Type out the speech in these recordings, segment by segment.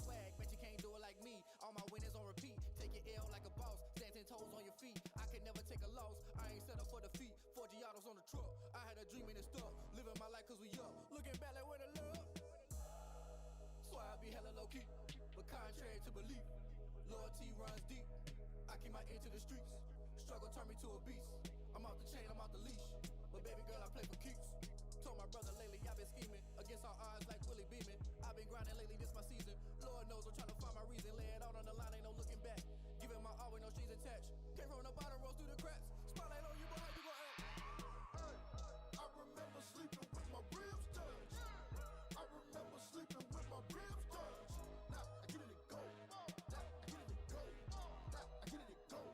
swag, bet you can't do it like me. All my winners on repeat, take your L like a boss, stand 10 toes on your feet. I can never take a loss, I ain't set up for defeat. 4 Giottos on the truck, I had a dream and it stuck. Living my life cause we up, looking back like where the love. So I be hella low key, but contrary to belief, loyalty runs deep. I keep my ear to the streets, struggle turned me to a beast. I'm off the chain, I'm off the leash, but baby girl I play for keeps. Told my brother lately I've been scheming against all odds like Willie Beeman. I've been grinding lately, this my season. Lord knows I'm trying to find my reason. Lay it out on the line, ain't no looking back. Giving my all with no strings attached. Came from the bottom, rose through the cracks. Spotlight on you, boy, how you gon' act? Hey, I remember sleeping with my ribs touched. I remember sleeping with my ribs touched. Now I get it and go. Now I get it and go. Now I get it and go.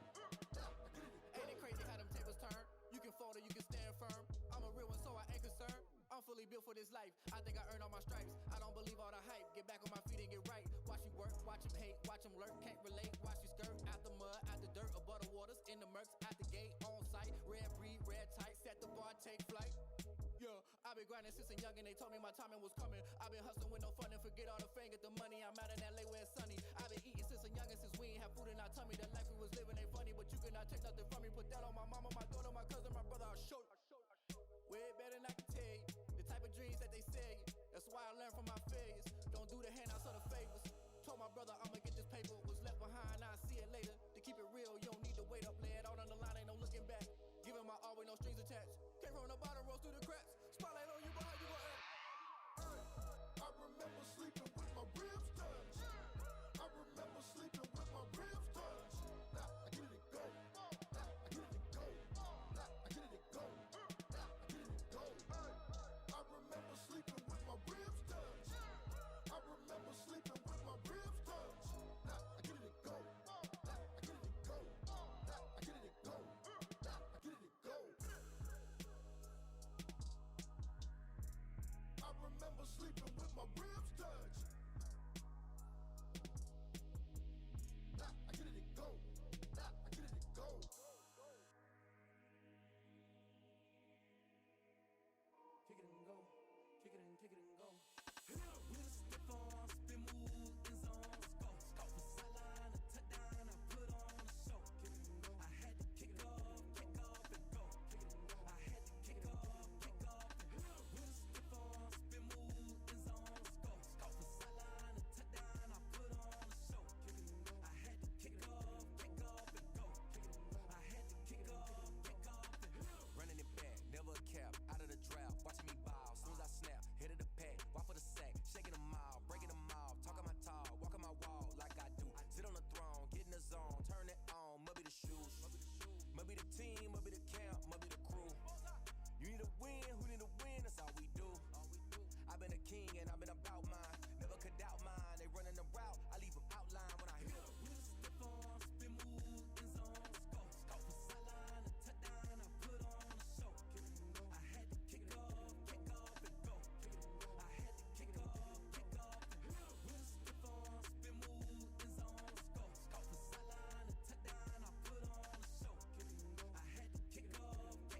Now I get it and go. Ain't it crazy how them tables turn? You can fold or you can stand firm. I'm a real one, so I ain't concerned. I'm fully built for this life. I think I earned all my stripes. I don't believe all the hype. Get back on my feet and get right. Watch you work, watch him hate, watch him lurk. Can't relate, watch you skirt. Out the mud, out the dirt, above the waters, in the murks, out the gate, on site. Red breed, red tight, set the bar, take flight. Yeah, I been grinding since a youngin', they told me my timing was coming. I been hustling with no fun and forget all the fame, get the money. I'm out in LA where it's sunny. I been eating since a youngin', since we ain't have food in our tummy. The life we was living ain't funny, but you cannot take nothing from me. Put that on my mama, my daughter, my cousin, my brother, I'll show you. Way better than I can tell you. The type of dreams that they sell you. That's why I learned from my failures. Don't do the handouts or the favors. Told my brother I'ma get this paper. Was left behind, I'll see it later. To keep it real, you don't need to wait up. Lay it out on the line, ain't no looking back. Giving my all with no strings attached. Came from the bottom, rose through the cracks. Spotlight on you, boy, how you gon' act? Hey, I remember sleeping with my ribs touched. I remember sleeping with my ribs touched. Now I get it and go. Now I get it and go. Now I get it and go. Now I get it and go. Hey, I remember sleeping with my ribs touched. I remember sleeping with my ribs touched. Now I get it and go. Now I get it and go. Now I get it and go. Now I get it and go. I remember sleeping with my ribs touched. Now I get it and go. Now I get it and go. Kick it and go. Kick it and go. With a stiff on, spin move, in zone, scope. From sideline to touchdown, I put on a show. I had to kick off and go. I had to kick off and go. With a stiff on, spin move, in zone, scope. From sideline to touchdown, I put on a show. I had to kick off and go. I had to kick off and go. Running it back, never a cap, out of the draft, watching me ball. Soon as I snap, hit of the pack, walk for the sack, shaking them all, breaking them off, talking my talk, walking my wall like I do. Sit on the throne, get in the zone, turn it on, must be the shoes, must be the team, must be the camp, must be the crew. You need to win, who need to win, that's all we do. I've been a king and I've been about mine, never could doubt mine. They running the route, I leave them outline when I hit them. With a stiff on, spin move, in zone, scope. From sideline to touchdown, I put on a show. I had to kick off and go. I had to kick off and go. With a stiff on, spin move, in zone, scope. From sideline to touchdown, I put on a show. I had to kick off and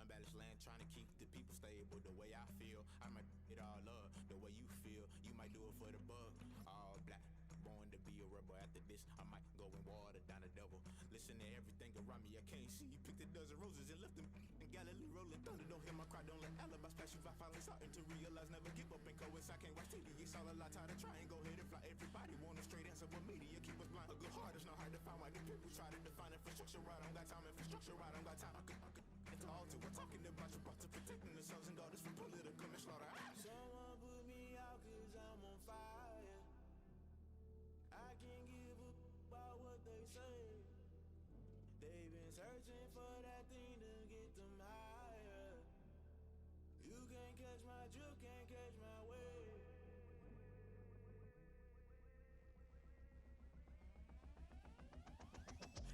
unbalanced land, trying to keep the people stable. The way I feel, I might it all up. The way you feel, you might do it for the bug. All black, born to be a rebel. After this, I might go and water down the devil. Listen to everything around me, I can't see. Picked a dozen roses and left them in Galilee rolling thunder. Don't hear my cry, don't let alibis pass you by. Finally starting to realize, never give up and coincide. Can't watch TV, it's all a lot. Tired of trying, go ahead and fly. Everybody want a straight answer, but media keep us blind. A good heart is not hard to find. Why the people try to define infrastructure right? I don't got time, infrastructure right? I don't got time. I could it's all to we're talking about you, about to protecting the sons and daughters from political manslaughter. Someone put me out 'cause I'm on fire. I can't give a about what they say. They've been searching for that thing to get them higher. You can't catch my drift, can't catch my wave.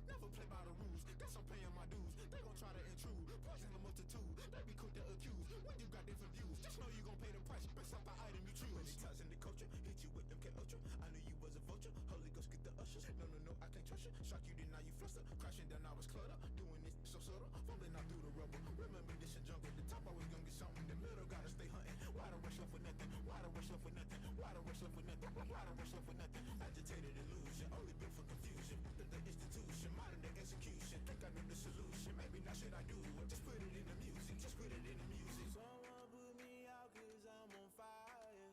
Never play by the rules, guess I'm paying my dues. They gon' try to intrude, poison the multitude. They be quick to accuse, when you got different views. Just know you gon' pay the price, based off the item you choose. Many ties in the culture, hit you with them K-Ultra. I knew you was a vulture, Holy Ghost get the ushers. No, I can't trust you. Shock you, then now you fluster. Crashing down, I was cluttered. Doing this so subtle, fumbling out through the rubble. Remember this a jungle, the top always gonna get something. The middle gotta stay hunting. Why the rush left with nothing? Why the rush left with nothing? Why the rush left with nothing? Why the rush left with nothing? Agitated illusion, only built for confusion. The institution, modern day execution. Think I know the solution, maybe not should I do it? Just put it in the music, just put it in the music. Someone put me out 'cause I'm on fire.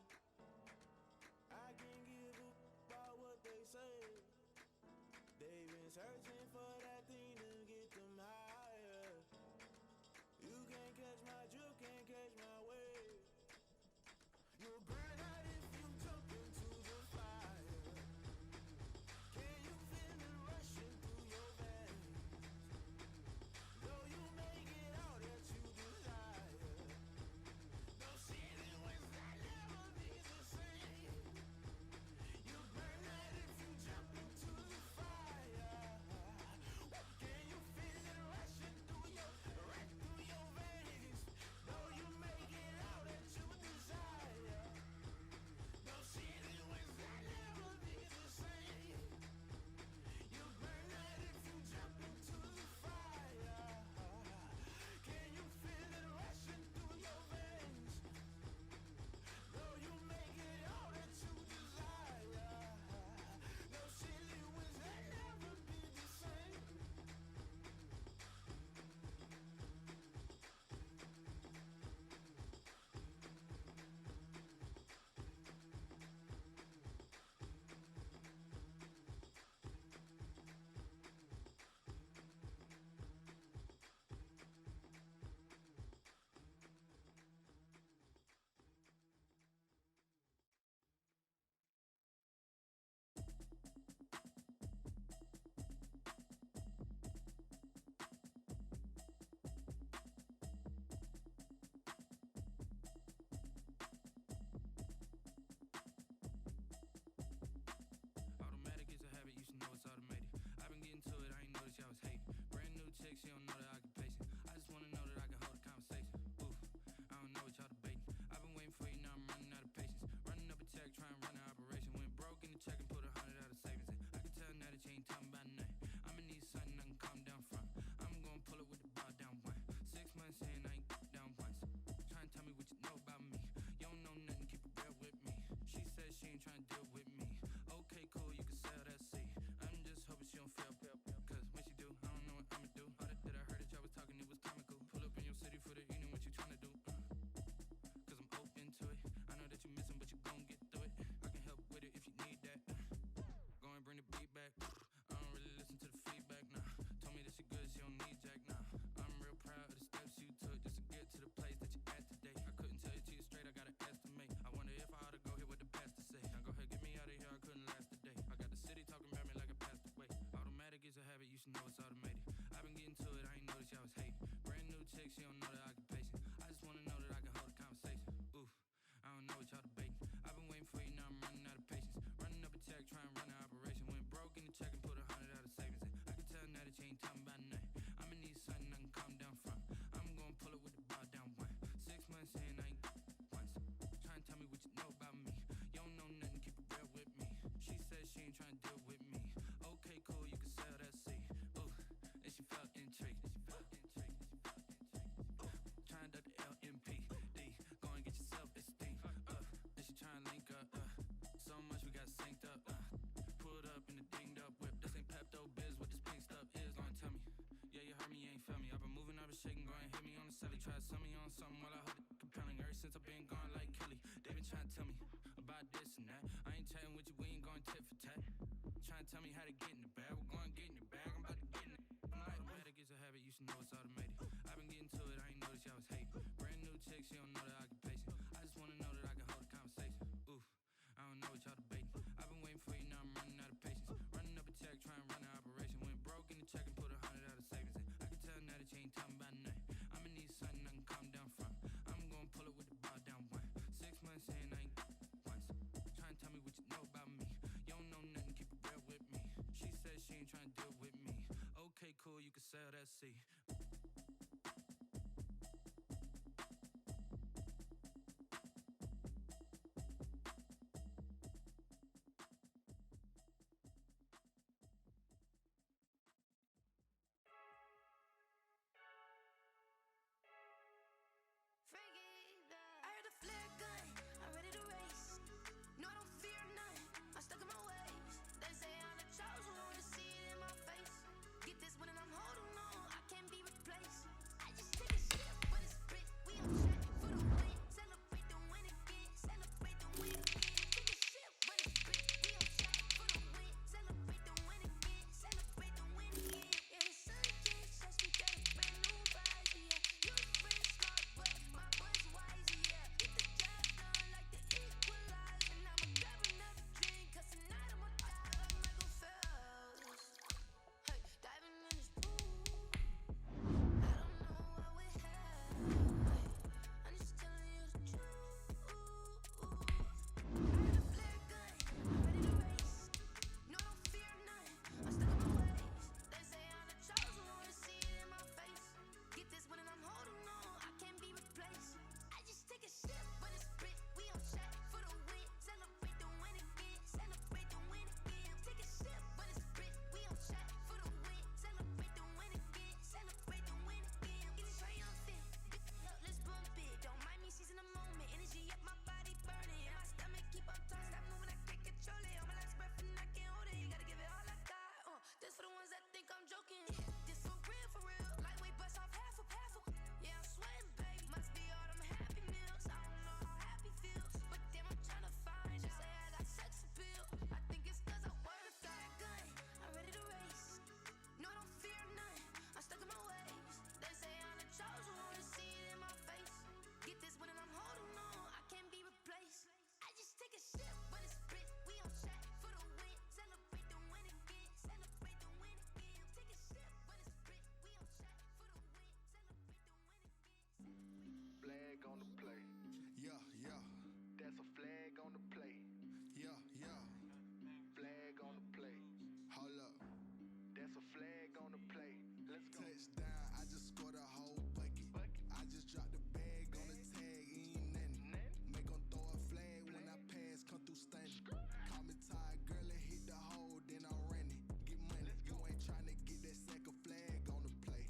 I can't give a about what they say. They've been searching for that thing to get them higher. You can't catch my drift, can't catch my wave. You'll burn out if you jump into the fire. Can you feel it rushing through your veins? Though you make it out that you desire. shaking, going hit me on the celly. Try to sell me on something while I hold it compelling. Ever since I've been gone like Kelly, they been trying to tell me about this and that. I ain't chatting with you, we ain't going tit for tat. Trying to tell me how to get in the bag. We're going to get in the bag, I'm about to get in it. I'm like, automatic is a habit, you should know it's automated. I've been getting to it, I ain't noticed y'all was hating. Brand new chick, she don't know the occupation. I just wanna know that I can hold a conversation. Oof, I don't know what y'all debating. I've been waiting for you, now I'm running out of patience. Running up a check, trying to run an operation. Went broke in the check and put 100 out of savings in. I can tell now that you ain't talking about nothing. I'ma need something I can calm down from. I'm gonna pull it with the bar down one. 6 months in, I ain't once. Trying to tell me what you know about me. You don't know nothing, keep it real with me. She said she ain't trying to deal with me. Okay, cool, you can sell that seat. I heard a flare gun, I'm ready to race. No, I don't fear none, I'm stuck in my ways. They say I'm the chosen one, to see it in my face. Get this one and I'm holding on, I can't be replaced. I just take a sip when it's split, we on track for the win. Celebrate the win again, celebrate the win again. Take a sip when it's split, we on track for the win. Celebrate the win again, celebrate the win again. Yeah, the sun can't touch me, got a brand new rise, yeah. Your friend smart, but my boy's wise, yeah. Get the job done like the equalizer. And I'ma grab another drink, cause tonight I'ma dive like Michael Phelps. Hey, diving in this pool, I don't know what we have. I'm just telling you the truth. I heard a flare gun, I'm ready to race. No, I don't fear none, I'm stuck in my ways. They say I'm the chosen one, to see it in my face. Get this one and I'm holding on, I can't be replaced. I just take a sip when it's split, we on track for the win. Celebrate the win again, celebrate the win again. Take a sip when it's split, we on track for the win. Celebrate the win again, celebrate the win again. Get it triumphant, up, let's bump it. Don't mind me seizing the moment, energy up, my body burning. And my stomach keep up talking, stop moving, I can't control it. On my last breath and I can't hold it. You gotta give it all I got. This for the ones that think I'm joking. This for real, for real. Lightweight bust off half of. Yeah, I'm sweating, babe. Must be all them happy meals. I don't know how happy feels, but damn, I'm trying to find. You say I got sex appeal. I think it's cause I wear a fire gun. I'm ready to race. No, I don't fear none. I'm stuck in my ways. They say I'm the chosen one, to see it in my face. Get this one and I'm holding on, I can't be replaced. I just take a sip when it's split. We on track for the win. Celebrate the win again. Celebrate the win again. Take a sip when it's split. We on track for the win. Celebrate the win again. Flag on the play. Yeah, yeah, That's a flag on the play. yeah, yeah. Flag on the play. Hold up. That's a flag on the play. Let's go. Touchdown, I just scored a whole bucket. I just dropped the bag on the tag, ain't nothing. Make 'em throw a flag when I pass, come through stunning. Call me tired, girl, it hit the hole, then I ran it. Get money, you ain't tryna get that second flag on the play.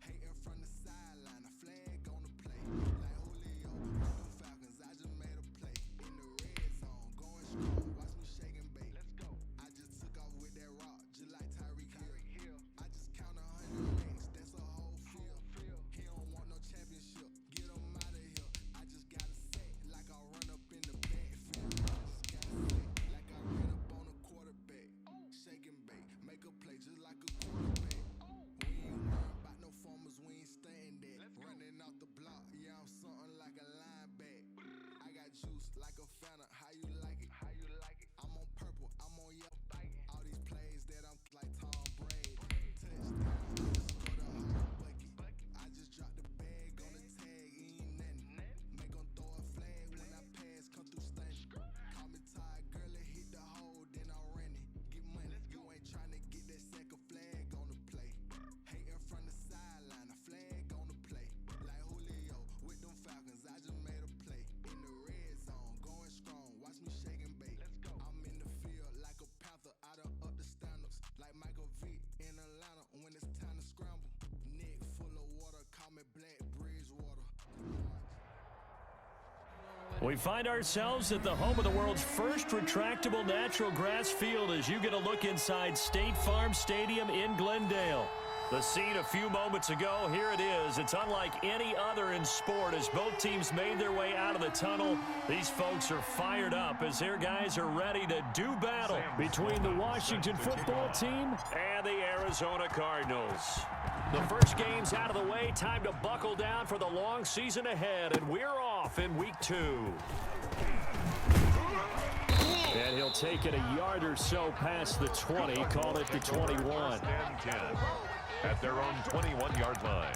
Hating from the sideline, a flag on the play. Like Julio, with them Falcons, I just made a play. In the red zone, going strong, watch me shake and bake. Let's go. I just took off with that rock, just like Tyreek Hill. I just count 100 racks, that's a whole field. He don't want no championship, get him out of here. I just got a sack, like I run up in the backfield. I just got a sack, like I ran up on a quarterback. Shake and bake, make a play just like a quarterback. We ain't worried about no formers, we ain't staying there. Running off the block, yeah, I'm something like a lineback. I got juice like a fountain, how you like it? How you like it? I'm on purple, I'm on yellow. All these plays that I'm like Tom Brady. Touchdown, I just scored a whole bucket. I just dropped the bag on the tag, ain't nothing. Make 'em throw a flag when I pass, come through stunning. Call me tired, girl, it hit the hole, then I ran it. Get money, you ain't tryna get that second flag on the play. Hating from the sideline, a flag on the play. Like Julio, with them Falcons, I just made a play. In the red zone, going strong, watch me shake and bake. Let's go. I'm in the field like a panther, I done up the standards. Like Michael Vick in Atlanta when it's time to scramble. Neck full of water, call me Black Bridgewater. We find ourselves at the home of the world's first retractable natural grass field as you get a look inside State Farm Stadium in Glendale. The scene a few moments ago, here it is. It's unlike any other in sport as both teams made their way out of the tunnel. These folks are fired up as their guys are ready to do battle between the Washington football team and the Arizona Cardinals. The first game's out of the way. Time to buckle down for the long season ahead, and we're off in week 2. And he'll take it a yard or so past the 20, call it the 21. First and 10 at their own 21-yard line.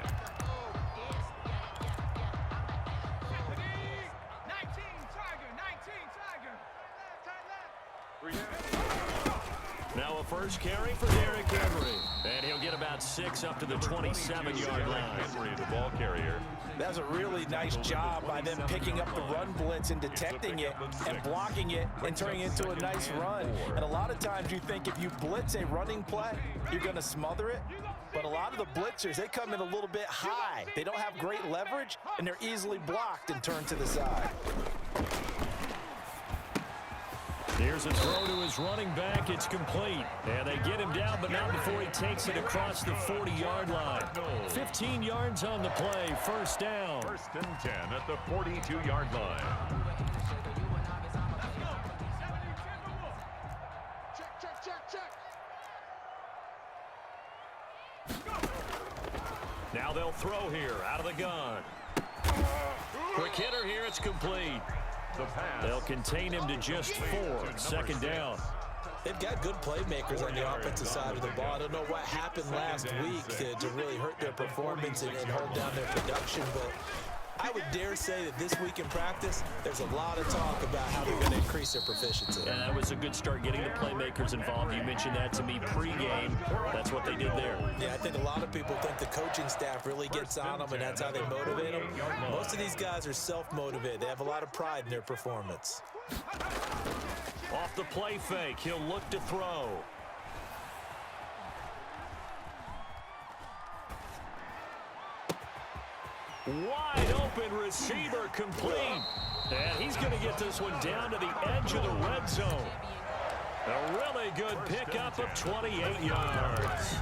19 Tiger. Now a first carry for Derrick Henry. And he'll get about 6 up to the 27-yard line. Henry, the ball carrier. That's a really nice job by them picking up the run blitz and detecting it and blocking it and turning it into a nice run. And a lot of times you think if you blitz a running play, you're going to smother it. But a lot of the blitzers, they come in a little bit high. They don't have great leverage, and they're easily blocked and turned to the side. Here's a throw to his running back. It's complete. And they get him down, but not before he takes it across the 40-yard line. 15 yards on the play. First down. First and 10 at the 42-yard line. Now they'll throw here out of the gun. Quick hitter here. It's complete. They'll contain him to just 4. Second down. They've got good playmakers on the offensive side of the ball. I don't know what happened last week to really hurt their performance and hold down their production, but I would dare say that this week in practice, there's a lot of talk about how they're going to increase their proficiency. And that was a good start getting the playmakers involved. You mentioned that to me pregame. That's what they did there. Yeah, I think a lot of people think the coaching staff really gets on them, and that's how they motivate them. Most of these guys are self-motivated. They have a lot of pride in their performance. Off the play fake, he'll look to throw. Wide open receiver complete. And he's going to get this one down to the edge of the red zone. A really good pickup of 28 yards.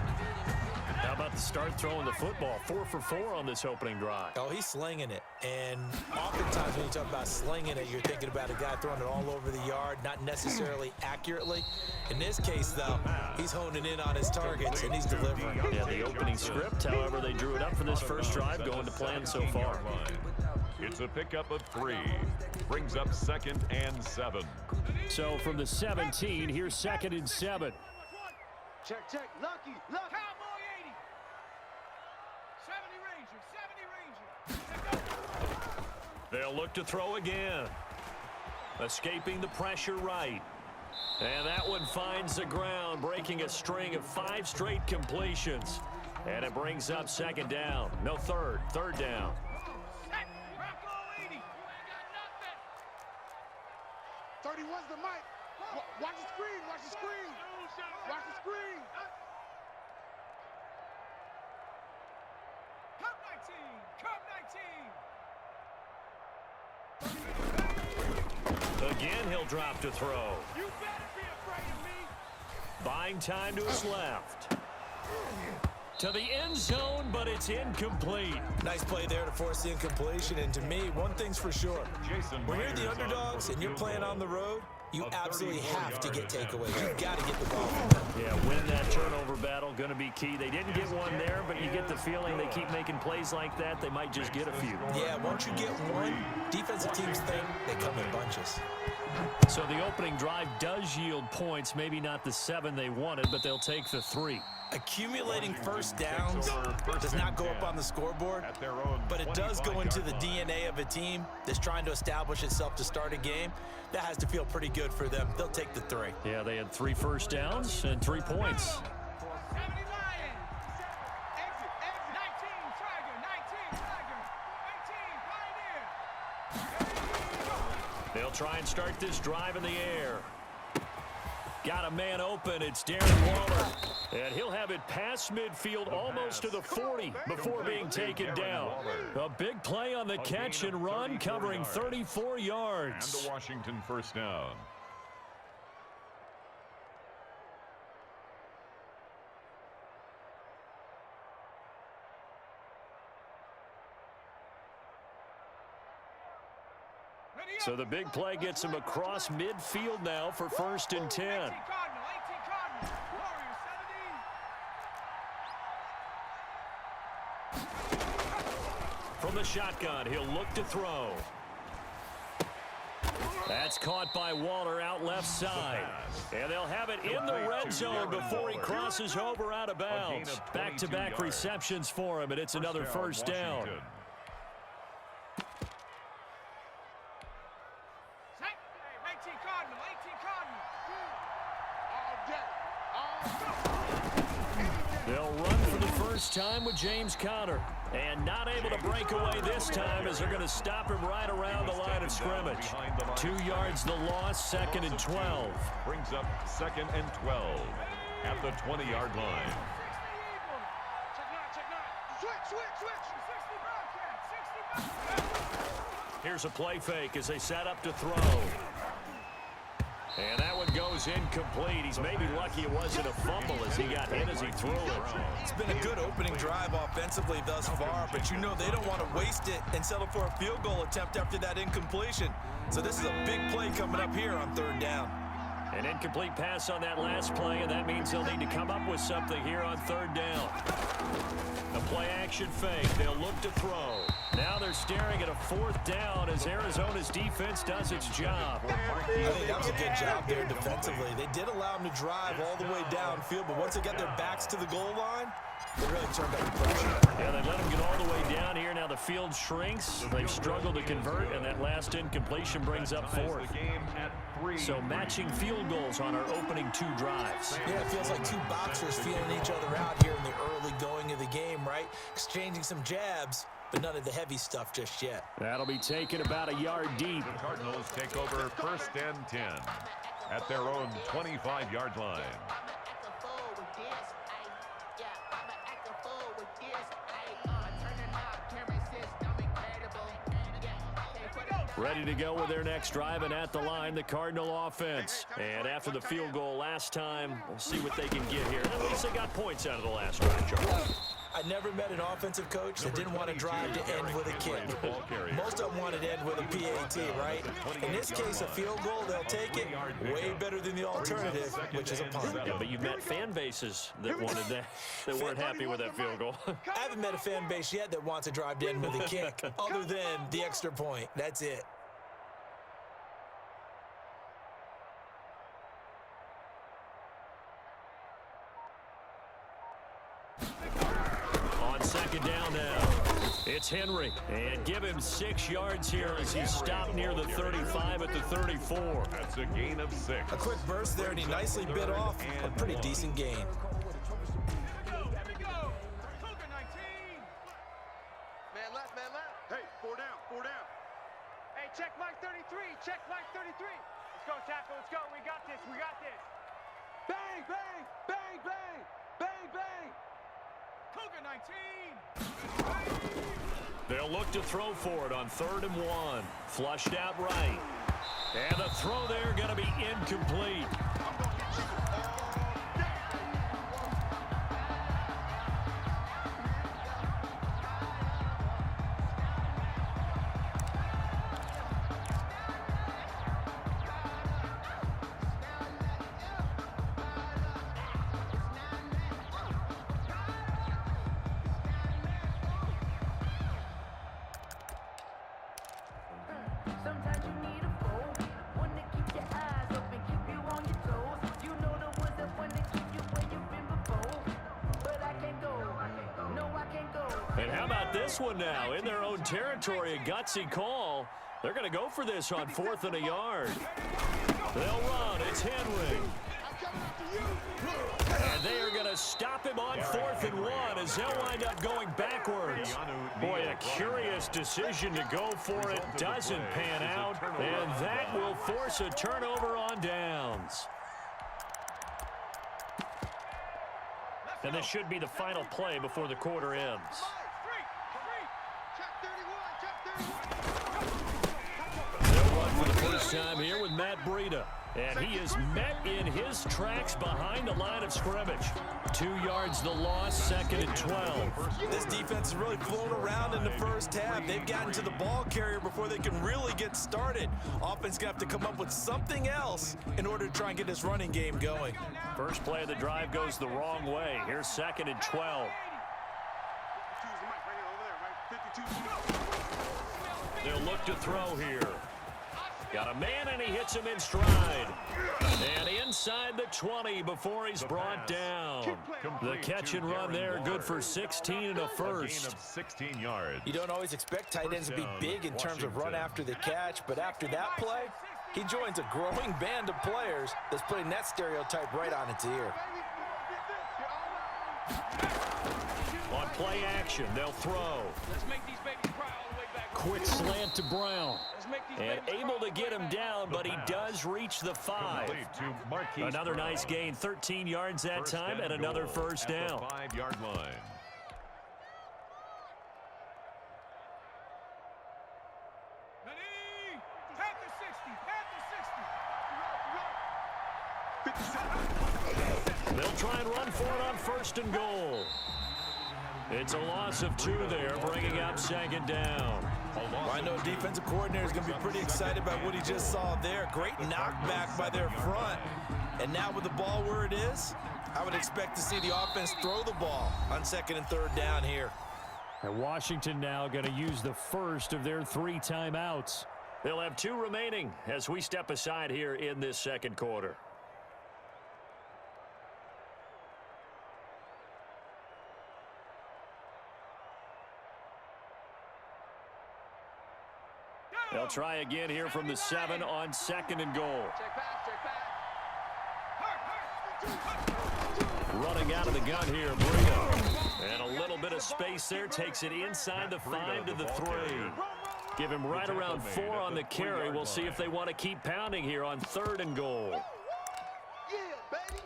How about the start throwing the football? 4 for 4 on this opening drive. Oh, he's slinging it. And oftentimes when you talk about slinging it, you're thinking about a guy throwing it all over the yard, not necessarily accurately. In this case, though, he's honing in on his targets, and he's delivering. Yeah, the opening script, however, they drew it up for this first drive, going to plan so far. It's a pickup of 3. Brings up 2nd and 7. So from the 17, here's 2nd and 7. Check. Lucky. Cowboy 80. 70 Ranger. They'll look to throw again. Escaping the pressure right. And that one finds the ground, breaking a string of 5 straight completions. And it brings up 2nd down. No, third down. Rocco 80. 31's the mic. Watch the screen. Watch the screen. Watch the screen. Cup 19. Again, he'll drop to throw. You better be afraid of me. Buying time to his left. To the end zone, but it's incomplete. Nice play there to force the incompletion. And to me, one thing's for sure. When you're the underdogs and you're playing on the road, you absolutely have to get takeaways. You've got to get the ball. Yeah, win that turnover battle, going to be key. They didn't get one there, but you get the feeling they keep making plays like that, they might just get a few. Yeah, once you get one, defensive teams think they come in bunches. So the opening drive does yield points, maybe not the 7 they wanted, but they'll take the 3. Accumulating first downs does not go up on the scoreboard, but it does go into the DNA of a team that's trying to establish itself to start a game. That has to feel pretty good for them. They'll take the 3. Yeah, they had 3 first downs and 3 points. 70 Lion. Exit. 19 Tiger. 18 Pioneer. They'll try and start this drive in the air. Got a man open. It's Darren Waller. And he'll have it past midfield almost to the 40 before being taken down. A big play on the catch and run, covering 34 yards. And the Washington first down. So the big play gets him across midfield now for 1st and 10. From the shotgun, he'll look to throw. That's caught by Waller out left side. And they'll have it in the red zone before he crosses over out of bounds. Back-to-back receptions for him, and it's another first down. They'll run for the first time with James Conner. And not able to break away this time as they're going to stop him right around the line of scrimmage. 2 yards the loss, 2nd and 12. Brings up 2nd and 12 at the 20-yard line. Here's a play fake as they set up to throw. And that one goes incomplete. He's maybe lucky it wasn't a fumble as he got hit as he threw it. It's been a good opening drive offensively thus far, but you know they don't want to waste it and settle for a field goal attempt after that incompletion. So this is a big play coming up here on 3rd down. An incomplete pass on that last play, and that means they'll need to come up with something here on 3rd down. A play-action fake. They'll look to throw. Now they're staring at a 4th down as Arizona's defense does its job. I think that was a good job there defensively. They did allow them to drive all the way downfield, but once they got their backs to the goal line, they really turned up the pressure. Yeah, they let them get all the way down here. Now the field shrinks. They've struggled to convert, and that last incompletion brings up 4th. So matching field goals on our opening 2 drives. Yeah, it feels like 2 boxers feeling each other out here in the early going of the game, right? Exchanging some jabs, but none of the heavy stuff just yet. That'll be taken about a yard deep. The Cardinals take over 1st and 10 at their own 25-yard line. Ready to go with their next drive, and at the line, the Cardinal offense. And after the field goal last time, we'll see what they can get here. At least they got points out of the last drive, Charles. I never met an offensive coach that didn't want to drive to end with a kick. Most of them wanted to end with a PAT, right? In this case, a field goal, they'll take it. Way better than the alternative, which is a punt. Yeah, but you've met fan bases that wanted that, that weren't happy with that field goal. I haven't met a fan base yet that wants to drive to end with a kick, other than the extra point. That's it. On 2nd down now, it's Henry. And give him 6 yards here as he's stopped near the 35 at the 34. That's a gain of 6. A quick burst there, and he nicely bit off a pretty decent gain. Hey, 4 down, 4 down. Hey, check Mike 33, check Mike 33. Let's go, tackle, let's go. We got this, we got this. Bang, bang, bang, bang, bang, bang. Cougar 19. They'll look to throw for it on 3rd and 1. Flushed out right. And the throw there going to be incomplete. Sometimes you need a foe, one to keep your eyes open, keep you on your toes. You know the ones that want to keep you where you've been before. But I can't go, no I can't go. And how about this one now? In their own territory, a gutsy call. They're going to go for this on 4th and a yard. They'll run. It's Henry. And they are going to stop him on 4th and 1 as they'll wind up going backwards. Boy, a curious decision to go for it. Doesn't pan out. And that will force a turnover on downs. And this should be the final play before the quarter ends. They'll run for the first time here with Matt Breida. And he is met in his tracks behind the line of scrimmage. 2 yards the loss, 2nd and 12. This defense is really flown around in the first half. They've gotten to the ball carrier before they can really get started. Offense going to have to come up with something else in order to try and get this running game going. First play of the drive goes the wrong way. Here's 2nd and 12. They'll look to throw here. Got a man, and he hits him in stride. And inside the 20 before he's brought down. The catch and run there, good for 16 and a first. 16 yards. You don't always expect tight ends to be big in terms of run after the catch, but after that play, he joins a growing band of players that's putting that stereotype right on its ear. On play action, they'll throw. Quick slant to Brown. And able to get him down, but he does reach the 5. Another nice gain, 13 yards that time, and another first down. 5-yard line. They'll try and run for it on 1st and goal. It's a loss of 2 there, bringing up 2nd down. Well, I know defensive coordinator is going to be pretty excited about what he just saw there. Great knockback by their front. And now with the ball where it is, I would expect to see the offense throw the ball on 2nd and 3rd down here. And Washington now going to use the first of their 3 timeouts. They'll have 2 remaining as we step aside here in this 2nd quarter. They'll try again here from the 7 on 2nd and goal. Running out of the gun here, Brito. And a little bit of space there, takes it inside the 5 to the 3. Give him right around 4 on the carry. We'll see if they want to keep pounding here on 3rd and goal. Yeah, baby.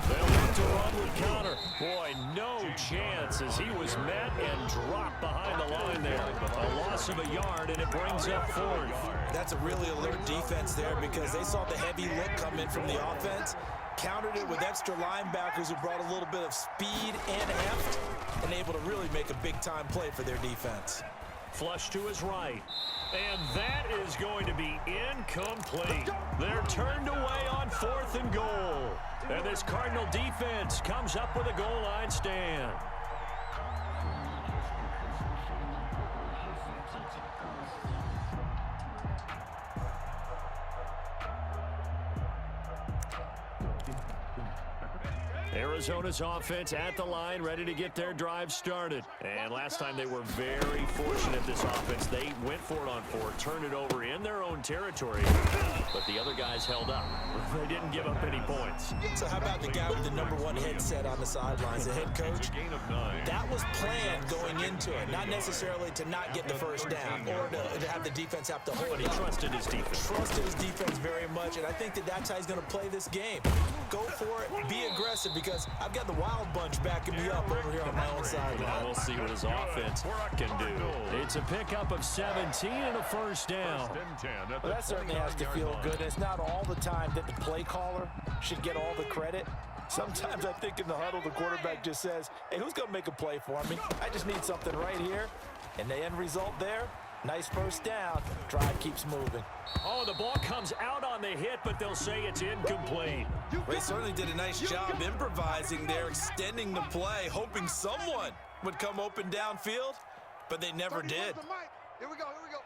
They'll look to run with counter. Boy, no chance as he was met and dropped behind the line there. A loss of a yard, and it brings up 4th. That's a really alert defense there because they saw the heavy look come in from the offense, countered it with extra linebackers who brought a little bit of speed and heft, and able to really make a big-time play for their defense. Flush to his right. And that is going to be incomplete. They're turned away on 4th and goal. And this Cardinal defense comes up with a goal line stand. Arizona's offense at the line, ready to get their drive started. And last time they were very fortunate, this offense. They went for it on 4, turned it over in their own territory, but the other guys held up. They didn't give up any points. So how about the guy with the #1 headset on the sidelines, the head coach? That was planned going into it, not necessarily to not get the first down or to have the defense have to hold it. He trusted his defense. Trusted his defense very much, and I think that's how he's going to play this game. Go for it, be aggressive, because I've got the Wild Bunch backing me up over here on my own sideline. We'll see what his offense can do. It's a pickup of 17 and a first down. Well, that certainly has to feel good. And it's not all the time that the play caller should get all the credit. Sometimes I think in the huddle, the quarterback just says, hey, who's going to make a play for me? I just need something right here. And the end result there, nice first down. Drive keeps moving. Oh, the ball comes out on the hit, but they'll say it's incomplete. Well, they certainly did a nice job improvising there, extending the play, hoping someone would come open downfield, but they never did. Here we go, here we go.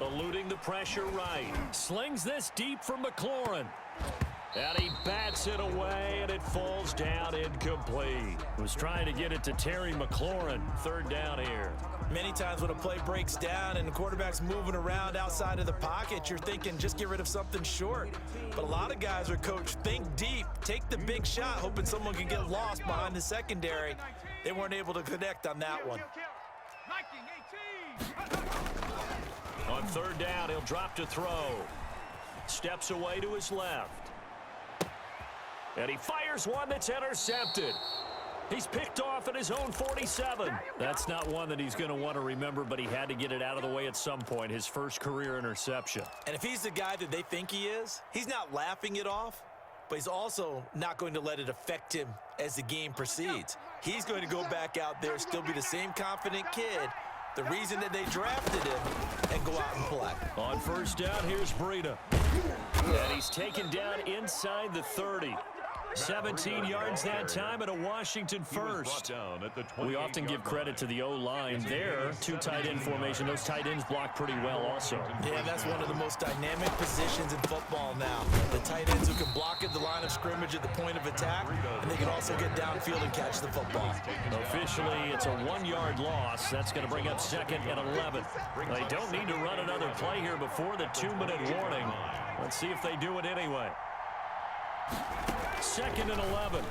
Eluding the pressure right. Slings this deep for McLaurin. And he bats it away, and it falls down incomplete. Was trying to get it to Terry McLaurin. 3rd down here. Many times when a play breaks down and the quarterback's moving around outside of the pocket, you're thinking just get rid of something short. But a lot of guys are coached, think deep, take the big shot, hoping someone can get lost behind the secondary. They weren't able to connect on that one. On third down, he'll drop to throw. Steps away to his left. And he fires one that's intercepted. He's picked off at his own 47. That's not one that he's going to want to remember, but he had to get it out of the way at some point, his first career interception. And if he's the guy that they think he is, he's not laughing it off, but he's also not going to let it affect him as the game proceeds. He's going to go back out there, still be the same confident kid, the reason that they drafted him, and go out and play. On first down, here's Breida. And he's taken down inside the 30. 17 yards that time and a Washington first. We often give credit to the O-line there. Two tight end formation. Those tight ends block pretty well also. Yeah, that's one of the most dynamic positions in football now. The tight ends who can block at the line of scrimmage at the point of attack, and they can also get downfield and catch the football. Officially, it's a 1-yard loss. That's going to bring up 2nd and 11. They don't need to run another play here before the 2-minute warning. Let's see if they do it anyway. 2nd and 11.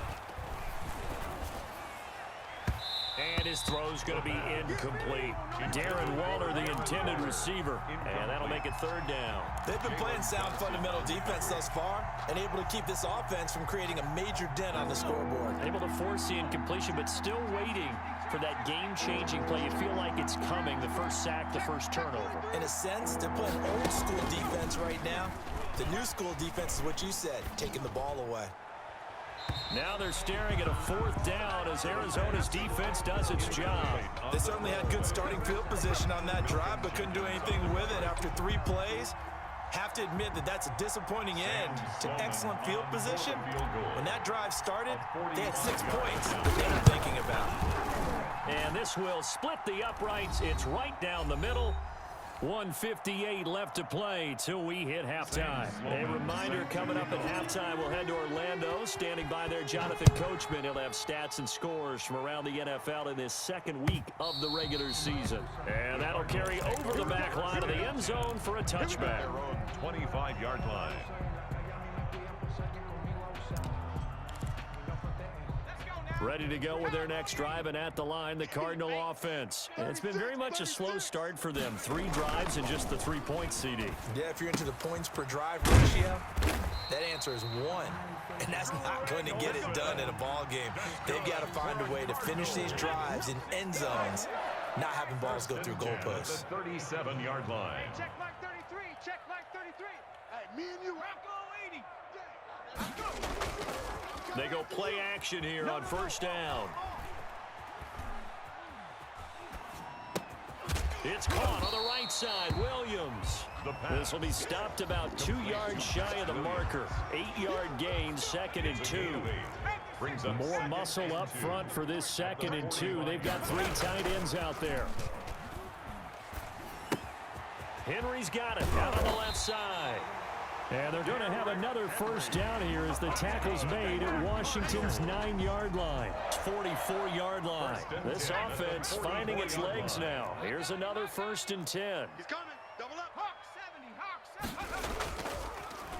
And his throw's going to be incomplete. Darren Waller, the intended receiver. And that'll make it 3rd down. They've been playing sound fundamental defense thus far and able to keep this offense from creating a major dent on the scoreboard. Able to force the incompletion, but still waiting for that game-changing play. You feel like it's coming, the first sack, the first turnover. In a sense, they're playing old-school defense right now. The new school defense is what you said, taking the ball away. Now they're staring at a 4th down as Arizona's defense does its job. They certainly had good starting field position on that drive, but couldn't do anything with it after 3 plays. Have to admit that that's a disappointing end to excellent field position. When that drive started, they had 6 points that they were thinking about. And this will split the uprights. It's right down the middle. 1:58 left to play till we hit halftime. A reminder, coming up at halftime, we'll head to Orlando. Standing by there, Jonathan Coachman. He'll have stats and scores from around the NFL in this 2nd week of the regular season. And that'll carry over the back line of the end zone for a touchback. Their own 25-yard line. Ready to go with their next drive, and at the line, the Cardinal offense. And it's been very much a slow start for them. 3 drives and just the 3 points, CD. Yeah, if you're into the points per drive ratio, that answer is 1. And that's not going to get it done in a ball game. They've got to find a way to finish these drives in end zones, not having balls go through goalposts. The 37-yard line. Check mark 33. Check mark 33. Hey, me and you. I'll go 80. They go play action here on first down. It's caught on the right side. Williams. This will be stopped about 2 yards shy of the marker. 8-yard gain, 2nd and 2. More muscle up front for this 2nd and 2. They've got 3 tight ends out there. Henry's got it out on the left side. And they're going to have another first down here as the tackle's made at Washington's 9-yard line. 44-yard line. This offense finding its legs now. Here's another 1st and 10. He's coming. Double up. Hawk 70. Hawk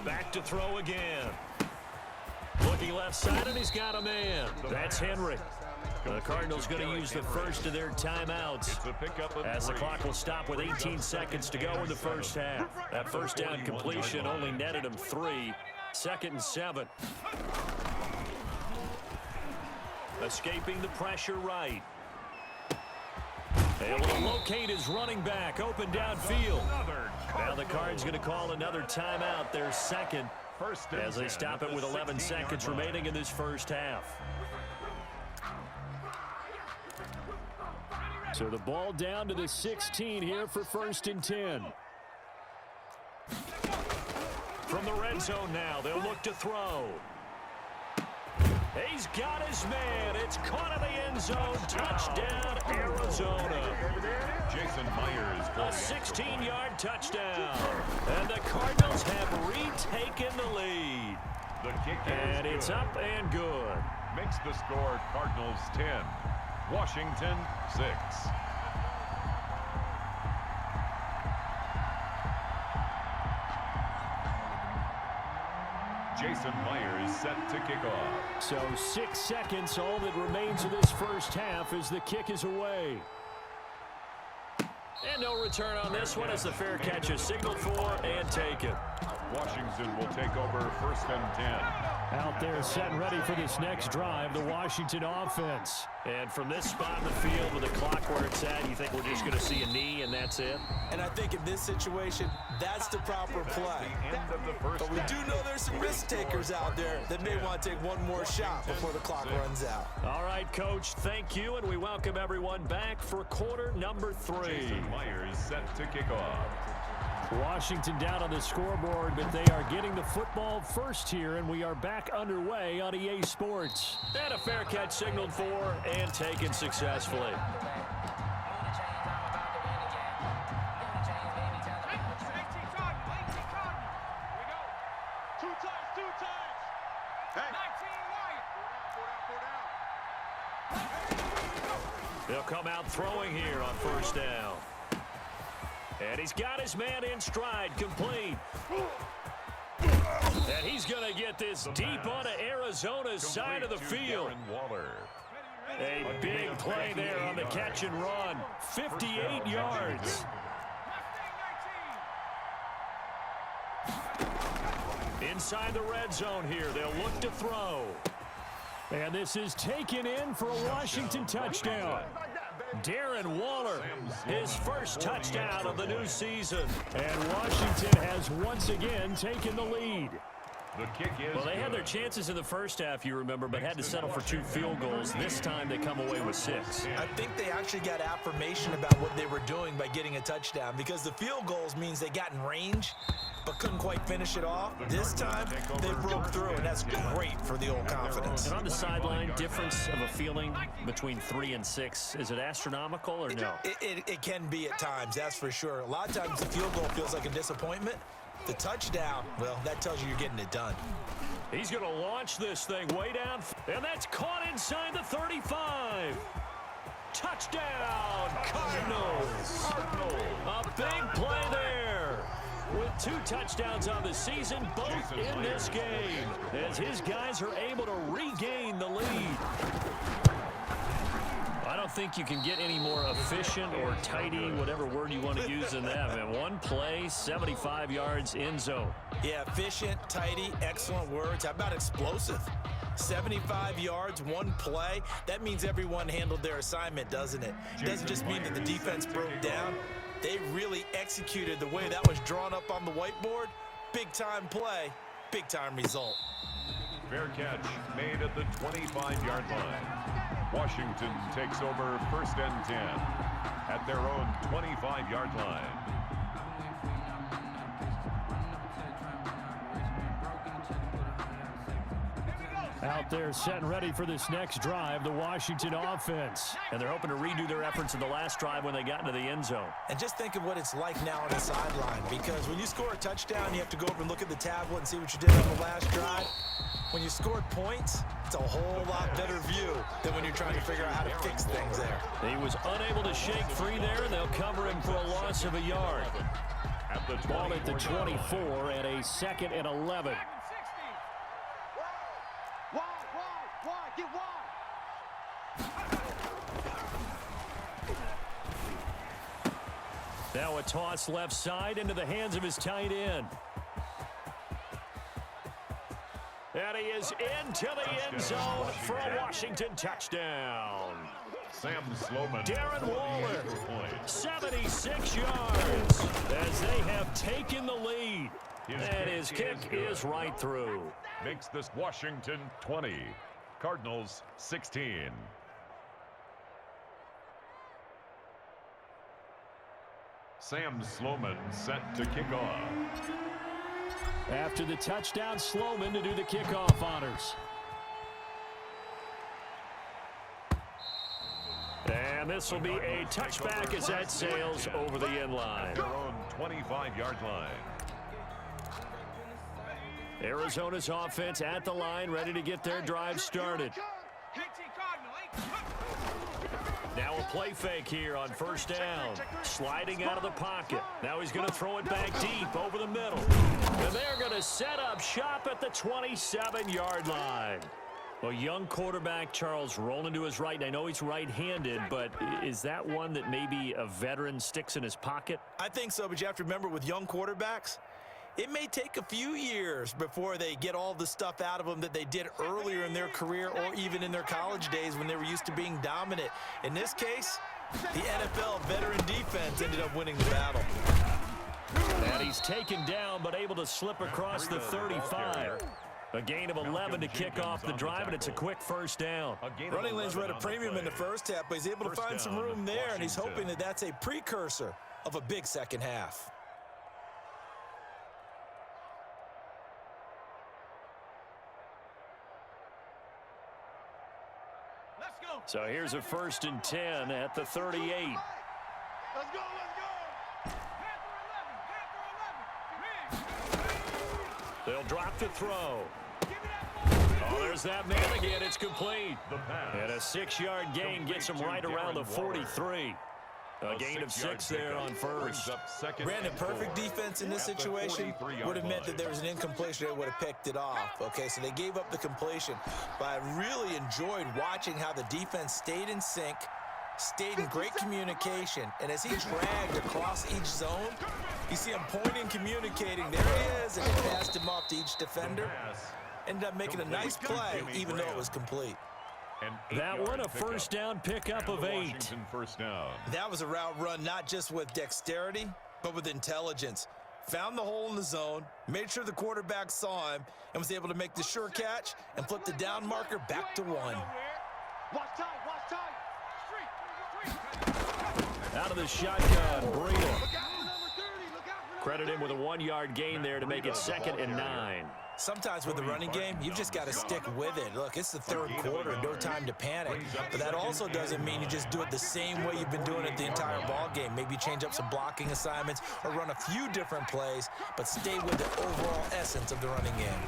70. Back to throw again. Looking left side, and he's got a man. That's Henry. The Cardinals going to use the first of their timeouts as the clock will stop with 18 seconds to go in the first half. That first down completion only netted him 3. 2nd and 7. Escaping the pressure right. Able to locate his running back open downfield. Now the Cards going to call another timeout, their 2nd, as they stop it with 11 seconds remaining in this first half. So the ball down to the 16 here for 1st and 10. From the red zone now, they'll look to throw. He's got his man. It's caught in the end zone. Touchdown, Arizona. Jason Myers. A 16-yard touchdown. And the Cardinals have retaken the lead. The kick and it's good. Up and good. Makes the score Cardinals 10. Washington 6. Jason Myers set to kick off. So 6 seconds, all that remains of this first half as the kick is away. no return on this one as the fair catch is signaled for and taken. Washington will take over 1st and 10. Out there set and ready for this next drive, the Washington offense. And from this spot in the field with the clock where it's at, you think we're just going to see a knee and that's it? And I think in this situation, that's the proper play. But we do know there's some risk takers out there that may want to take one more shot before the clock runs out. All right, Coach, thank you, and we welcome everyone back for quarter number 3. Jason Myers set to kick off. Washington down on the scoreboard, but they are getting the football first here, and we are back underway on EA Sports. And a fair catch signaled for and taken successfully. They'll come out throwing here on 1st down. And he's got his man in stride, complete. And he's going to get this deep onto Arizona's side of the field. A big play there on the catch and run. 58 yards. Inside the red zone here, they'll look to throw. And this is taken in for a Washington touchdown. Darren Waller, his first touchdown of the new season. And Washington has once again taken the lead. The kick is well, they had their chances in the first half, you remember, but had to settle for 2 field goals. This time they come away with 6. I think they actually got affirmation about what they were doing by getting a touchdown, because the field goals means they got in range but couldn't quite finish it off. This time they broke through, and that's great for the old confidence. And on the sideline, difference of a feeling between 3 and 6, is it astronomical or no? It can be at times, that's for sure. A lot of times the field goal feels like a disappointment. The touchdown, well, that tells you you're getting it done. He's going to launch this thing way down, and that's caught inside the 35. Touchdown, Cardinals. A big play there. With 2 touchdowns on the season, both in this game, as his guys are able to regain the lead. I don't think you can get any more efficient or tidy, whatever word you want to use than that, man. 1 play, 75 yards in zone. Yeah, efficient, tidy, excellent words. How about explosive? 75 yards, 1 play. That means everyone handled their assignment, doesn't it? It doesn't just mean that the defense broke down. They really executed the way that was drawn up on the whiteboard. Big-time play, big-time result. Fair catch made at the 25-yard line. Washington takes over 1st and 10 at their own 25-yard line. Out there set and ready for this next drive, the Washington offense. And they're hoping to redo their efforts in the last drive when they got into the end zone. And just think of what it's like now on the sideline, because when you score a touchdown, you have to go over and look at the tablet and see what you did on the last drive. When you scored points, it's a whole lot better view than when you're trying to figure out how to fix things there. He was unable to shake free there. They'll cover him for a loss of a yard. At the Ball at the 24 and a 2nd and 11. Get wide. Now a toss left side into the hands of his tight end. And he is into the end zone for a Washington touchdown. Sam Sloman. Darren Waller, 76 yards as they have taken the lead. And his kick is right through. Makes this Washington 20. Cardinals 16. Sam Sloman set to kick off. After the touchdown, Sloman to do the kickoff honors. And this will be a touchback as that sails over the end line. Their own 25-yard line. Arizona's offense at the line, ready to get their drive started. Now a play fake here on 1st down. Sliding out of the pocket. Now he's going to throw it back deep over the middle. And they're going to set up shop at the 27-yard line. Well, young quarterback Charles rolling to his right. I know he's right-handed, but is that one that maybe a veteran sticks in his pocket? I think so, but you have to remember with young quarterbacks, it may take a few years before they get all the stuff out of them that they did earlier in their career or even in their college days when they were used to being dominant. In this case, the NFL veteran defense ended up winning the battle. And he's taken down but able to slip across the 35. A gain of 11 to kick off the drive, and it's a quick first down. Running lanes were at a premium in the first half, but he's able to find some room there, and he's hoping that that's a precursor of a big second half. Let's go. So here's a 1st and 10 at the 38. Let's go, let's go. They'll drop to throw. Oh, there's that man again. It's complete. And a 6-yard gain gets him right around the 43. A gain of 6 there on first. Brandon, perfect defense in this situation would have meant that there was an incompletion that would have picked it off. Okay, so they gave up the completion. But I really enjoyed watching how the defense stayed in sync, stayed in great communication, and as he dragged across each zone, you see him pointing, communicating. There he is, and they passed him off to each defender. Ended up making a nice play, even though it was complete. That one a first down pickup of 8. That was a route run not just with dexterity, but with intelligence. Found the hole in the zone, made sure the quarterback saw him, and was able to make the sure catch and flip the down marker back to 1. Watch tight, watch tight. Out of the shotgun, Breida. Credit him with a 1-yard gain there to make it 2nd and 9. Sometimes with the running game, you've just got to stick with it. Look, it's the third quarter, no time to panic. But that also doesn't mean you just do it the same way you've been doing it the entire ball game. Maybe change up some blocking assignments or run a few different plays, but stay with the overall essence of the running game.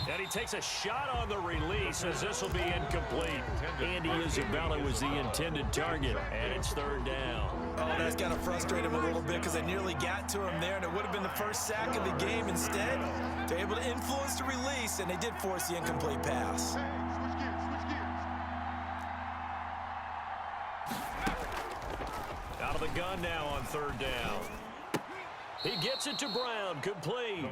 And he takes a shot on the release as this will be incomplete. Andy Isabella was the intended target, and it's 3rd down. Oh, that's got to frustrate him a little bit because they nearly got to him there, and it would have been the first sack of the game. Instead, they're able to influence the release, and they did force the incomplete pass. Out of the gun now on 3rd down. He gets it to Brown, complete.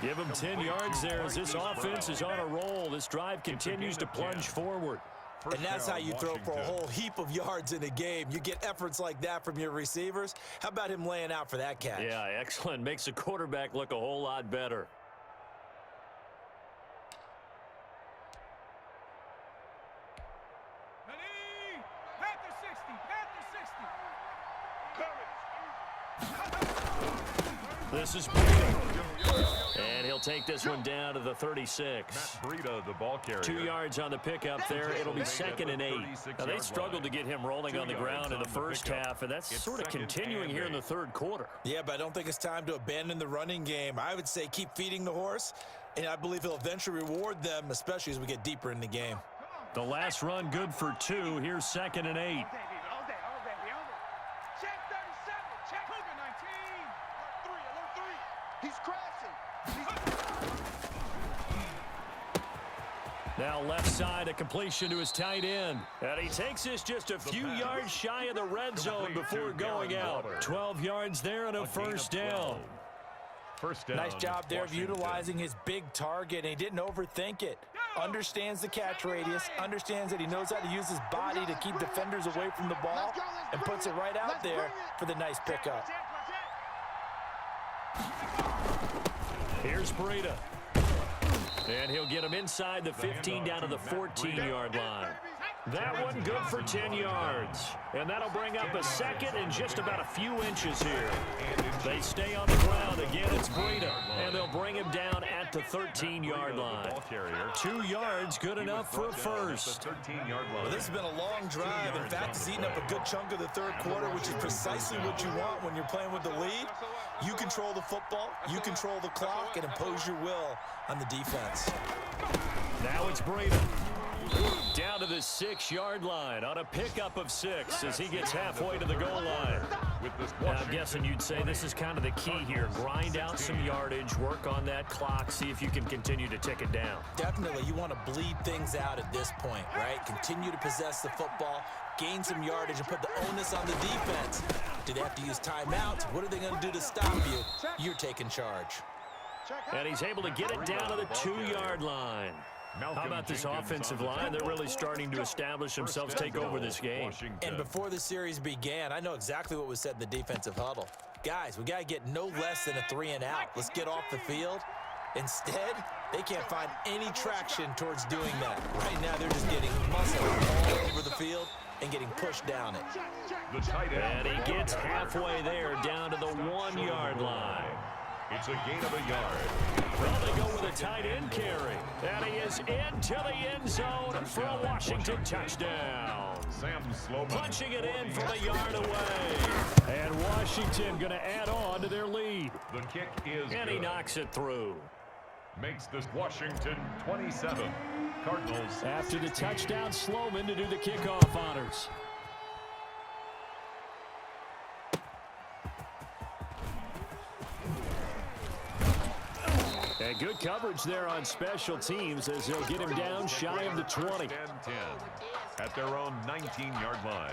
Give him 10 yards there as this offense is on a roll. This drive continues to plunge forward. And that's how you throw for a whole heap of yards in a game. You get efforts like that from your receivers. How about him laying out for that catch? Yeah, excellent. Makes the quarterback look a whole lot better. This is Breida. And he'll take this one down to the 36. Breida, the ball carrier. 2 yards on the pickup there. It'll be 2nd and 8. Now, they struggled to get him rolling on the ground in the first half, and that's sort of continuing here in the 3rd quarter. Yeah, but I don't think it's time to abandon the running game. I would say keep feeding the horse, and I believe he'll eventually reward them, especially as we get deeper in the game. The last run good for 2. Here's 2nd and 8. Now left side, a completion to his tight end. And he takes this just a few yards shy of the red zone before going out. 12 yards there and a first down. Nice job there of utilizing his big target, and he didn't overthink it. Understands the catch radius, understands that he knows how to use his body to keep defenders away from the ball, and puts it right out there for the nice pickup. Here's Breida. And he'll get him inside the 15 down to the 14-yard line. That one good for 10 yards. And that'll bring up a 2nd and just about a few inches here. They stay on the ground. Again, it's Breida. And they'll bring him down at the 13-yard line. 2 yards, good enough for a first. Well, this has been a long drive. In fact, it's eaten up a good chunk of the 3rd quarter, which is precisely what you want when you're playing with the lead. You control the football, you control the clock, and impose your will on the defense. Now it's Breida. Down to the 6-yard line on a pickup of 6 as he gets halfway to the goal line. I'm guessing you'd say this is kind of the key here. Grind out some yardage, work on that clock, see if you can continue to tick it down. Definitely, you want to bleed things out at this point, right? Continue to possess the football, gain some yardage, and put the onus on the defense. Do they have to use timeouts? What are they going to do to stop you? You're taking charge. And he's able to get it down to the 2-yard line. How about this offensive line? They're really starting to establish themselves, take over this game. And before the series began, I know exactly what was said in the defensive huddle. Guys, we got to get no less than a 3-and-out. Let's get off the field. Instead, they can't find any traction towards doing that. Right now, they're just getting muscle all over the field and getting pushed down it. And he gets halfway there, down to the 1-yard line. It's a gain of a yard. Well, they go with a tight end carry. And he is into the end zone for a Washington touchdown. Punching it in from a yard away. And Washington going to add on to their lead. The kick is And he knocks it through. Makes this Washington 27. Cardinals. After the touchdown, Sloman to do the kickoff honors. And good coverage there on special teams as they'll get him down shy of the 20. 10 at their own 19-yard line.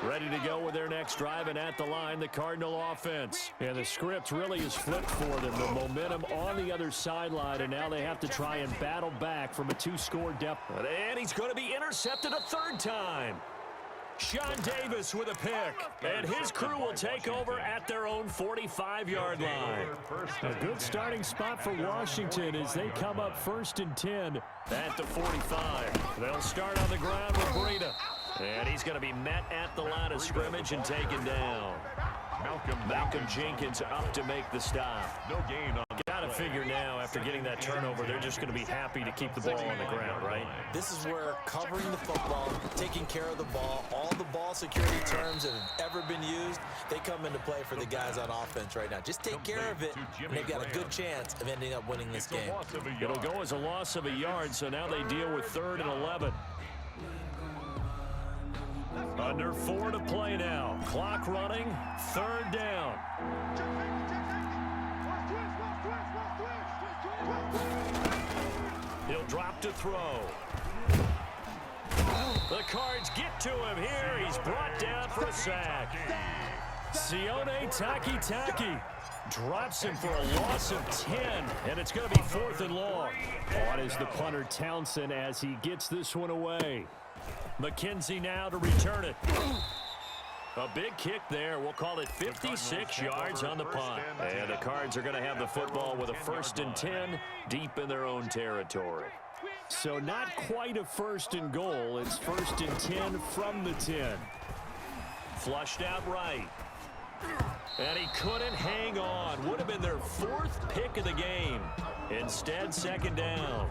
Ready to go with their next drive, and at the line, the Cardinal offense. And the script really is flipped for them. The momentum on the other sideline, and now they have to try and battle back from a 2-score deficit. And he's going to be intercepted a 3rd time. Sean Davis with a pick, and his crew will take over at their own 45-yard line. A good starting spot for Washington as they come up 1st and 10 at the 45. They'll start on the ground with Breida, and he's going to be met at the line of scrimmage and taken down. Malcolm Jenkins up to make the stop. No gain on. Got to figure now, after getting that turnover, they're just going to be happy to keep the ball on the ground, right? This is where covering the football, taking care of the ball, all the ball security terms that have ever been used, they come into play for the guys on offense right now. Just take care of it, and they've got a good chance of ending up winning this game. It'll go as a loss of a yard, so now they deal with 3rd and 11. Under 4 to play now. Clock running. 3rd down. He'll drop to throw. The Cards get to him here. He's brought down for a sack. Sione Takitaki drops him for a loss of 10, and it's going to be 4th and long. On is the punter Townsend as he gets this one away. McKenzie now to return it. A big kick there. We'll call it 56 yards on the punt. And the Cards are going to have the football with a 1st and 10 deep in their own territory. So not quite a 1st and goal. It's 1st and 10 from the 10. Flushed out right. And he couldn't hang on. Would have been their 4th pick of the game. Instead, 2nd down.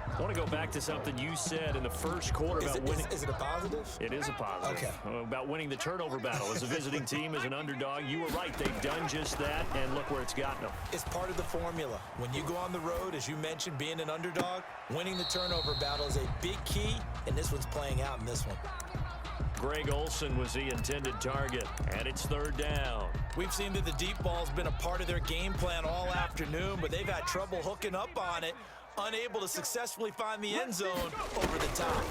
I want to go back to something you said in the first quarter about winning. Is it a positive? It is a positive. Okay. About winning the turnover battle. As a visiting team, as an underdog, you were right. They've done just that, and look where it's gotten them. It's part of the formula. When you go on the road, as you mentioned, being an underdog, winning the turnover battle is a big key, and this one's playing out in this one. Greg Olsen was the intended target, and it's 3rd down. We've seen that the deep ball's been a part of their game plan all afternoon, but they've had trouble hooking up on it. Unable to successfully find the end zone over the top.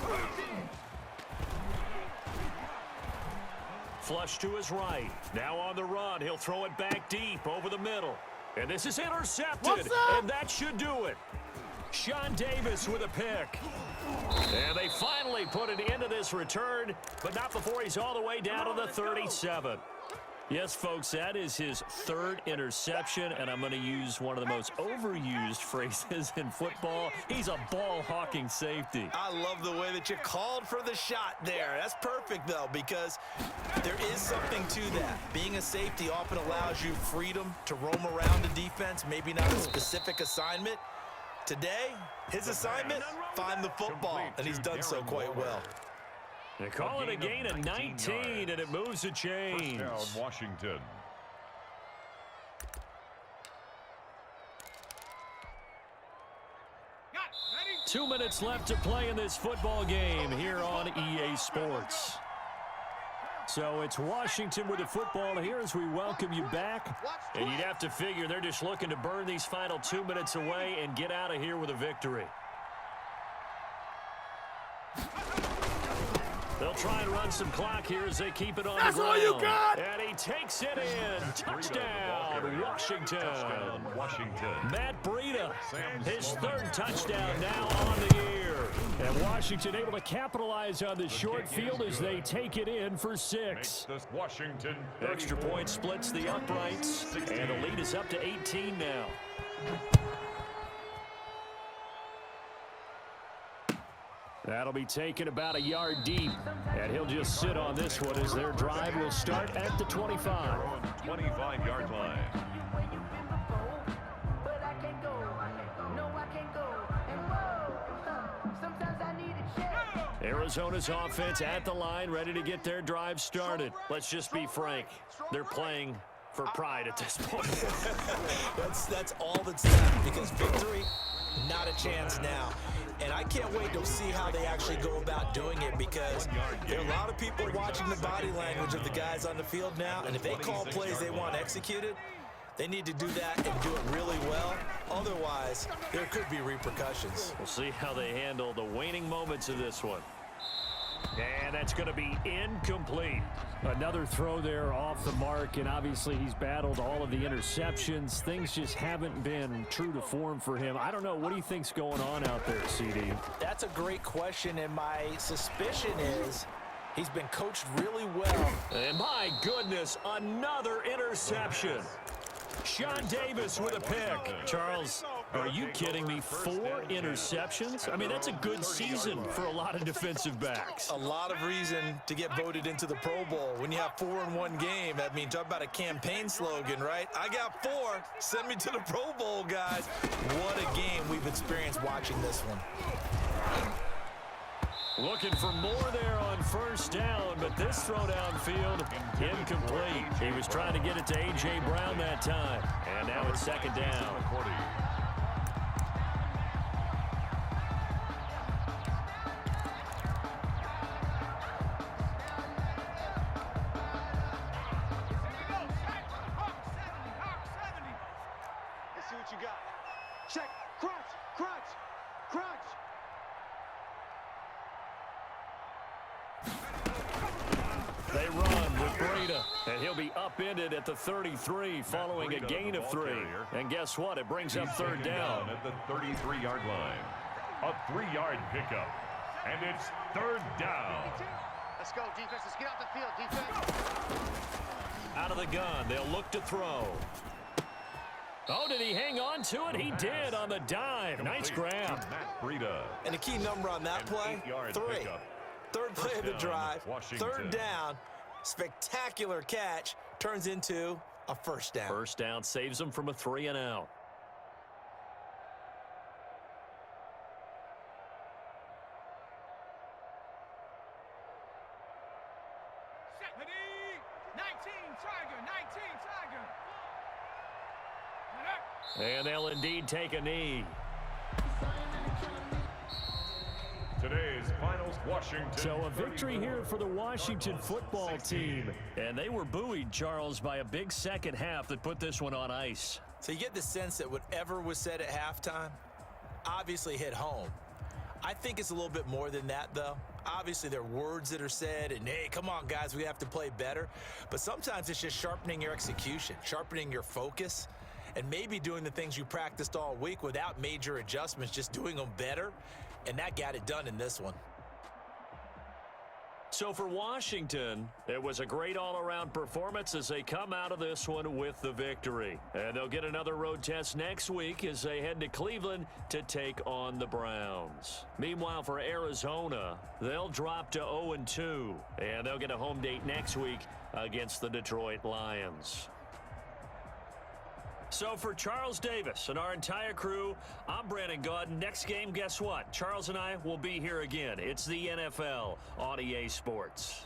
Flush to his right. Now on the run. He'll throw it back deep over the middle. And this is intercepted. And that should do it. Sean Davis with a pick. And they finally put it into this return, but not before he's all the way down to the 37. Yes, folks, that is his 3rd interception, and I'm going to use one of the most overused phrases in football. He's a ball-hawking safety. I love the way that you called for the shot there. That's perfect, though, because there is something to that. Being a safety often allows you freedom to roam around a defense, maybe not a specific assignment. Today, his assignment, find the football, and he's done so quite well. They call it a gain of 19, and it moves the chains. 1st down, Washington. Ready? 2 minutes left to play in this football game here on EA Sports. So it's Washington with the football here as we welcome you back. And you'd have to figure they're just looking to burn these final 2 minutes away and get out of here with a victory. They'll try and run some clock here as they keep it on the ground. That's all you got! And he takes it in. Touchdown, Washington. Matt Breida, his third touchdown now on the year. And Washington able to capitalize on the short field as they take it in for 6. Extra point splits the uprights, and the lead is up to 18 now. That'll be taken about a yard deep, and he'll just sit on this one as their drive will start at the 25. 25-yard line. Arizona's offense at the line, ready to get their drive started. Let's just be frank. They're playing for pride at this point. That's all that's left, because victory, not a chance now. And I can't wait to see how they actually go about doing it, because there are a lot of people watching the body language of the guys on the field now, and if they call plays they want executed, they need to do that and do it really well. Otherwise, there could be repercussions. We'll see how they handle the waning moments of this one. And that's going to be incomplete. Another throw there off the mark, and obviously he's battled all of the interceptions. Things just haven't been true to form for him. I don't know. What do you think's going on out there, CD? That's a great question, and my suspicion is he's been coached really well. And my goodness, another interception. Sean Davis with a pick. Charles, are you kidding me? 4 interceptions? I mean, that's a good season for a lot of defensive backs. A lot of reason to get voted into the Pro Bowl. When you have 4 in one game, I mean, talk about a campaign slogan, right? I got 4. Send me to the Pro Bowl, guys. What a game we've experienced watching this one. Looking for more there on first down, but this throw downfield, incomplete. He was trying to get it to A.J. Brown that time, and now it's second down. Let's see what you got. Check. Crunch. Crunch. Crunch. They run with Breida, and he'll be upended at the 33 following a gain of 3. And guess what? It brings up third down. At the 33-yard line. A 3-yard pickup. And it's third down. Let's go, defense. Let's get out the field, defense. Out of the gun, they'll look to throw. Oh, did he hang on to it? He did on the dive. Nice grab. And the key number on that play, 3. Third play of the drive, third down, spectacular catch, turns into a first down. First down saves them from a 3-and-out. And they'll indeed take a knee. Today's finals, Washington. So a victory here for the Washington football team. And they were buoyed, Charles, by a big second half that put this one on ice. So you get the sense that whatever was said at halftime obviously hit home. I think it's a little bit more than that, though. Obviously, there are words that are said, and hey, come on, guys, we have to play better. But sometimes it's just sharpening your execution, sharpening your focus, and maybe doing the things you practiced all week without major adjustments, just doing them better. And that got it done in this one. So for Washington, it was a great all-around performance as they come out of this one with the victory. And they'll get another road test next week as they head to Cleveland to take on the Browns. Meanwhile, for Arizona, they'll drop to 0-2, and they'll get a home date next week against the Detroit Lions. So for Charles Davis and our entire crew, I'm Brandon Gaudin. Next game, guess what? Charles and I will be here again. It's the NFL on EA Sports.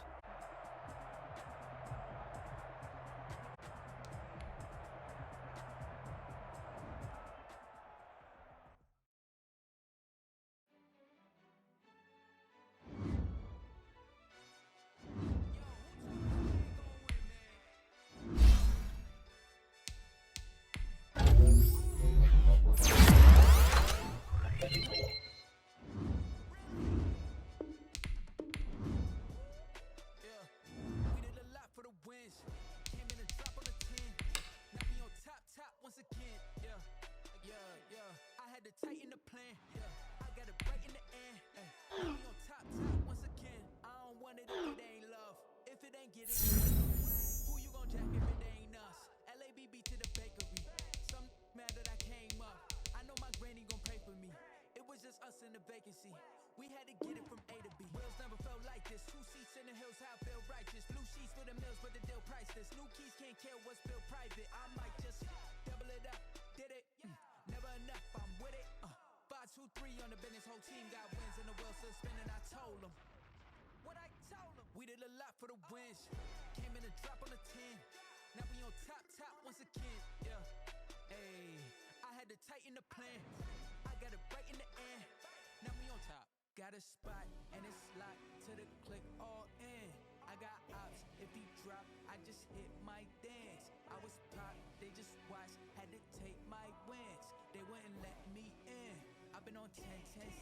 tighten the plan. Yeah, I got it right in the end. Ay, now we on top once again. I don't want it if it ain't love. If it ain't get it, who you gon' jack if it ain't us? LABB to the bakery. Some mad that I came up. I know my granny gon' pray for me. It was just us in the vacancy. We had to get it from A to B. Wheels never felt like this. 2 seats in the hills, how I feel righteous. Blue sheets for the mills, but the deal priceless. New keys can't care what's built private. I might just double it up. Did it? Never enough. I'm with it. 5, 2, 3 on the business. Whole team got wins and the wheel still spinning. I told them what I told them. We did a lot for the wins. Came in a drop on the 10. Now we on top once again. Yeah. Hey, I had to tighten the plan. I got it right in the end. Now we on top. Got a spot and it's locked to the click all in. I got ops. If he drop, I just hit my dance. I was pop, they just watched. Had to take my wins. They wouldn't let me in. I've been on 10 cents.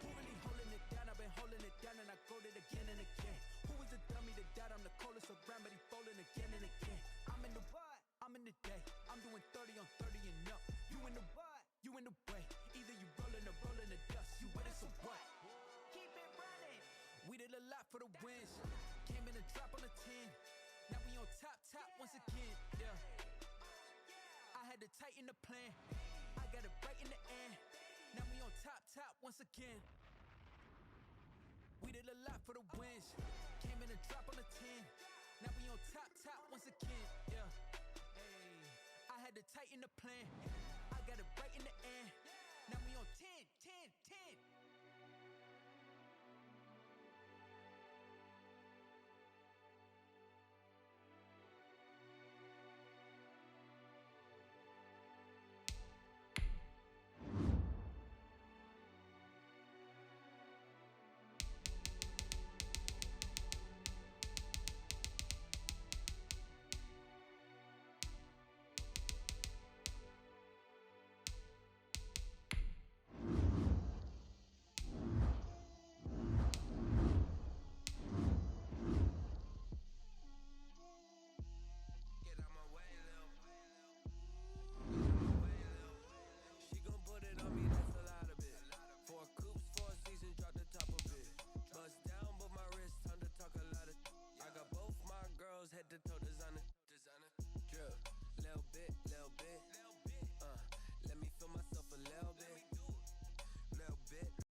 Who really holding it down? I've been holding it down and I go it again and again. Who was the dummy that died? I'm the coldest around, but he folding again and again. I'm in the what? I'm in the day. I'm doing 30 on 30 and up. You in the what? You in the way. Either you rolling or rolling the dust. You with us or what? Keep it running. We did a lot for the wins. Came in a drop on the 10. Now we on top once again. Yeah. I had to tighten the plan. I got it right in the end. Now we on top once again. We did a lot for the wins. Came in a drop on the 10. Now we on top once again. Yeah. Hey, I had to tighten the plan. I got it right in the end. Now we on 10.